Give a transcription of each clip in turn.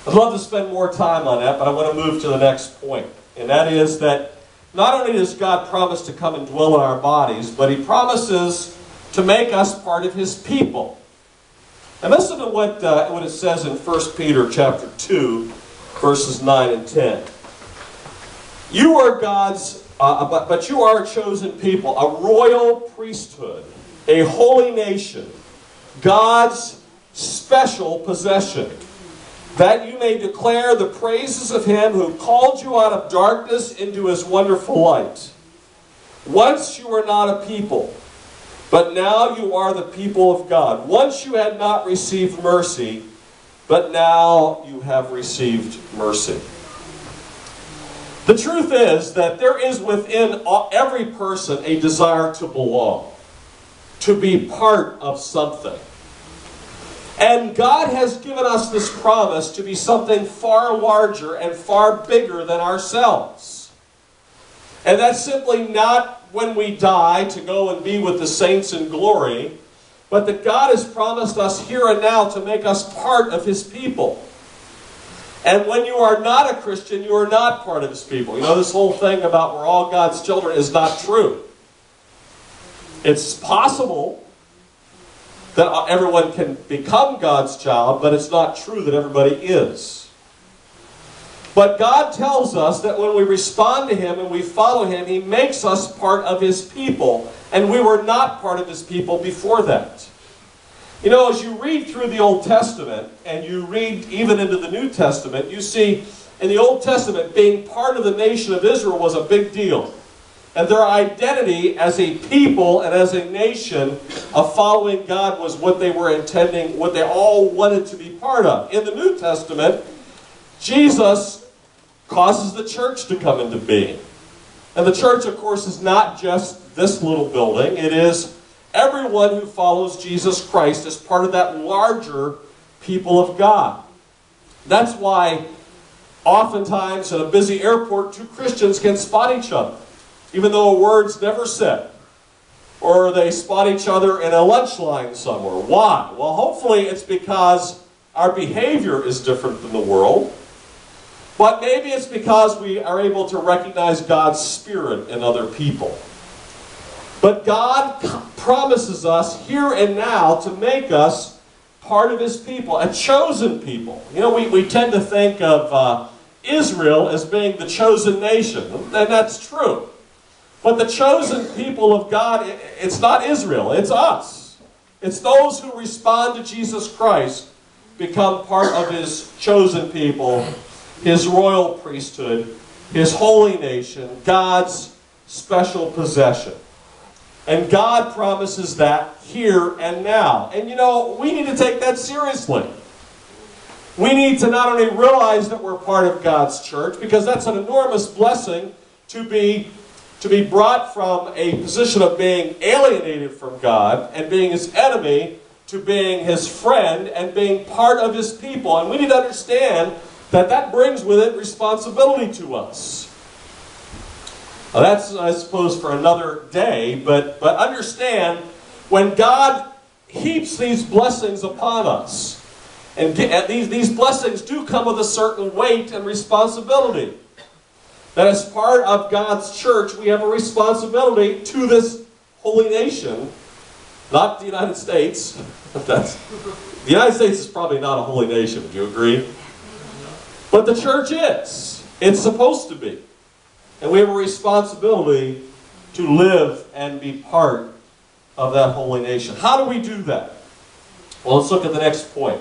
I'd love to spend more time on that, but I want to move to the next point. And that is that not only does God promise to come and dwell in our bodies, but He promises to make us part of His people. And listen to what it says in 1 Peter chapter 2, verses 9 and 10. You are God's, but you are a chosen people, a royal priesthood, a holy nation, God's special possession, that you may declare the praises of Him who called you out of darkness into His wonderful light. Once you were not a people, but now you are the people of God. Once you had not received mercy, but now you have received mercy. The truth is that there is within every person a desire to belong, to be part of something. And God has given us this promise to be something far larger and far bigger than ourselves. And that's simply not when we die to go and be with the saints in glory, but that God has promised us here and now to make us part of His people. And when you are not a Christian, you are not part of His people. You know, this whole thing about we're all God's children is not true. It's possible that everyone can become God's child, but it's not true that everybody is. But God tells us that when we respond to Him and we follow Him, He makes us part of His people. And we were not part of His people before that. You know, as you read through the Old Testament, and you read even into the New Testament, you see in the Old Testament being part of the nation of Israel was a big deal. And their identity as a people and as a nation of following God was what they were intending, what they all wanted to be part of. In the New Testament, Jesus causes the church to come into being. And the church, of course, is not just this little building. It is everyone who follows Jesus Christ as part of that larger people of God. That's why oftentimes at a busy airport, two Christians can spot each other, even though a word's never said. Or they spot each other in a lunch line somewhere. Why? Well, hopefully it's because our behavior is different than the world. But maybe it's because we are able to recognize God's Spirit in other people. But God promises us here and now to make us part of His people, a chosen people. You know, we tend to think of Israel as being the chosen nation, and that's true. But the chosen people of God, it's not Israel, it's us. It's those who respond to Jesus Christ, become part of His chosen people, His royal priesthood, His holy nation, God's special possession. And God promises that here and now. And you know, we need to take that seriously. We need to not only realize that we're part of God's church, because that's an enormous blessing to be brought from a position of being alienated from God and being His enemy to being His friend and being part of His people. And we need to understand that that brings with it responsibility to us. Now that's, I suppose, for another day, but understand, when God heaps these blessings upon us, and these blessings do come with a certain weight and responsibility. That as part of God's church, we have a responsibility to this holy nation, not the United States. The United States is probably not a holy nation, would you agree? But the church is. It's supposed to be. And we have a responsibility to live and be part of that holy nation. How do we do that? Well, let's look at the next point.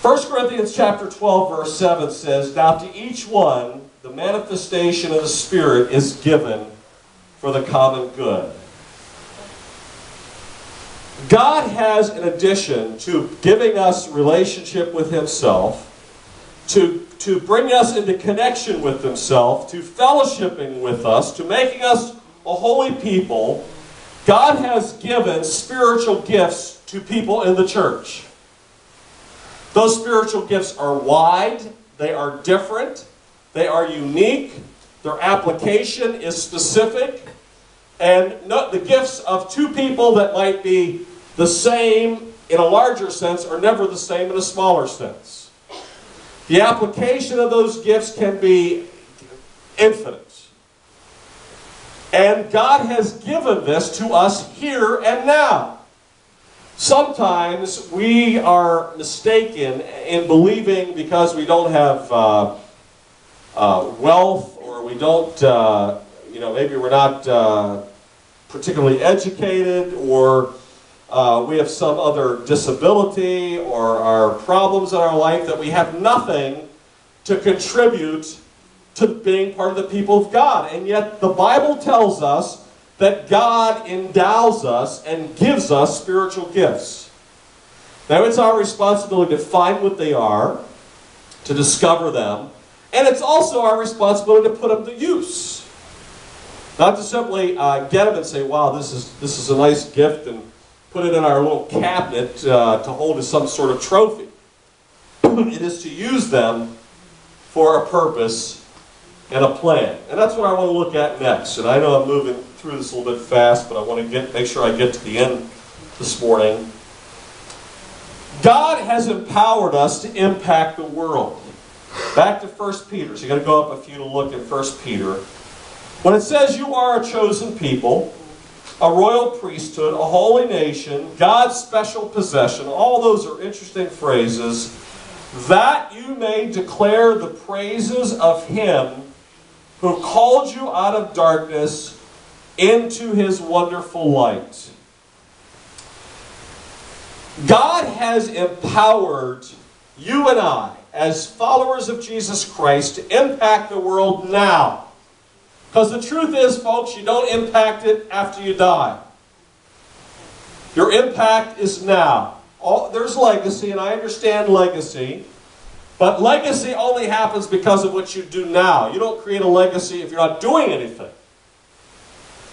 1 Corinthians chapter 12, verse 7 says, "Now to each one the manifestation of the Spirit is given for the common good." God has, in addition to giving us relationship with Himself, to bring us into connection with Himself, to fellowshipping with us, to making us a holy people, God has given spiritual gifts to people in the church. Those spiritual gifts are wide, they are different, they are unique, their application is specific, and the gifts of two people that might be the same in a larger sense are never the same in a smaller sense. The application of those gifts can be infinite. And God has given this to us here and now. Sometimes we are mistaken in believing because we don't have wealth, or we don't, maybe we're not particularly educated, or we have some other disability or our problems in our life, that we have nothing to contribute to being part of the people of God. And yet the Bible tells us that God endows us and gives us spiritual gifts. Now it's our responsibility to find what they are, to discover them, and it's also our responsibility to put them to use. Not to simply get them and say, wow, this is a nice gift, and put it in our little cabinet to hold as some sort of trophy. It is to use them for a purpose and a plan. And that's what I want to look at next. And I know I'm moving through this a little bit fast, but I want to make sure I get to the end this morning. God has empowered us to impact the world. Back to 1 Peter. So you're going to go up a few to look at 1 Peter. When it says you are a chosen people, a royal priesthood, a holy nation, God's special possession, all those are interesting phrases, that you may declare the praises of Him who called you out of darkness into His wonderful light. God has empowered you and I, as followers of Jesus Christ, to impact the world now. Because the truth is, folks, you don't impact it after you die. Your impact is now. There's legacy, and I understand legacy. But legacy only happens because of what you do now. You don't create a legacy if you're not doing anything.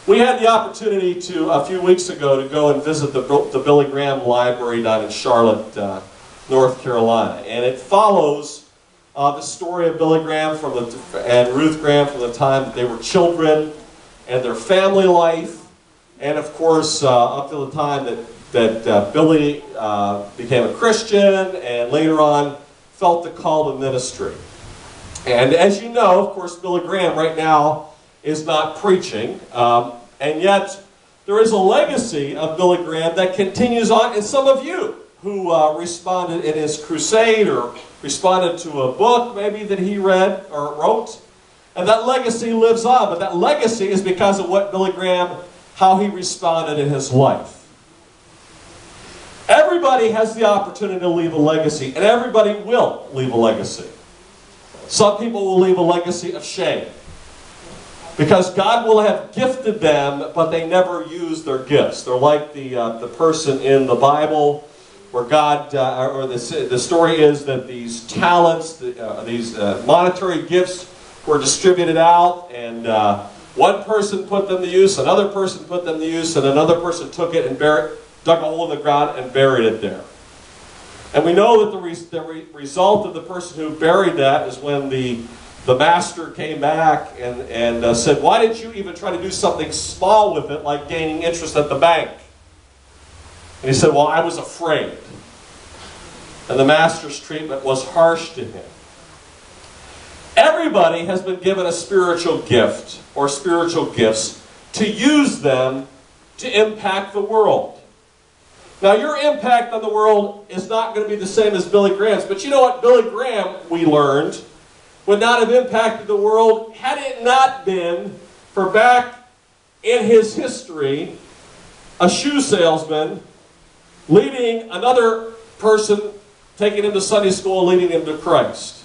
We had the opportunity a few weeks ago, to go and visit the Billy Graham Library down in Charlotte, North Carolina. And it follows the story of Billy Graham and Ruth Graham from the time that they were children, and their family life, and of course up to the time that Billy became a Christian, and later on felt the call to ministry. And as you know, of course, Billy Graham right now is not preaching, and yet there is a legacy of Billy Graham that continues on in some of you who responded in his crusade, or responded to a book maybe that he read or wrote. And that legacy lives on, but that legacy is because of what Billy Graham, how he responded in his life. Everybody has the opportunity to leave a legacy, and everybody will leave a legacy. Some people will leave a legacy of shame, because God will have gifted them, but they never use their gifts. They're like the person in the Bible where God, the story is that these talents, these monetary gifts were distributed out, and one person put them to use, another person put them to use, and another person took it and dug a hole in the ground and buried it there. And we know that the result of the person who buried that is when the master came back and said, why didn't you even try to do something small with it, like gaining interest at the bank? And he said, well, I was afraid. And the master's treatment was harsh to him. Everybody has been given a spiritual gift or spiritual gifts to use them to impact the world. Now, your impact on the world is not going to be the same as Billy Graham's, but you know what? Billy Graham, we learned, would not have impacted the world had it not been for, back in his history, a shoe salesman leading another person, taking him to Sunday school, leading him to Christ.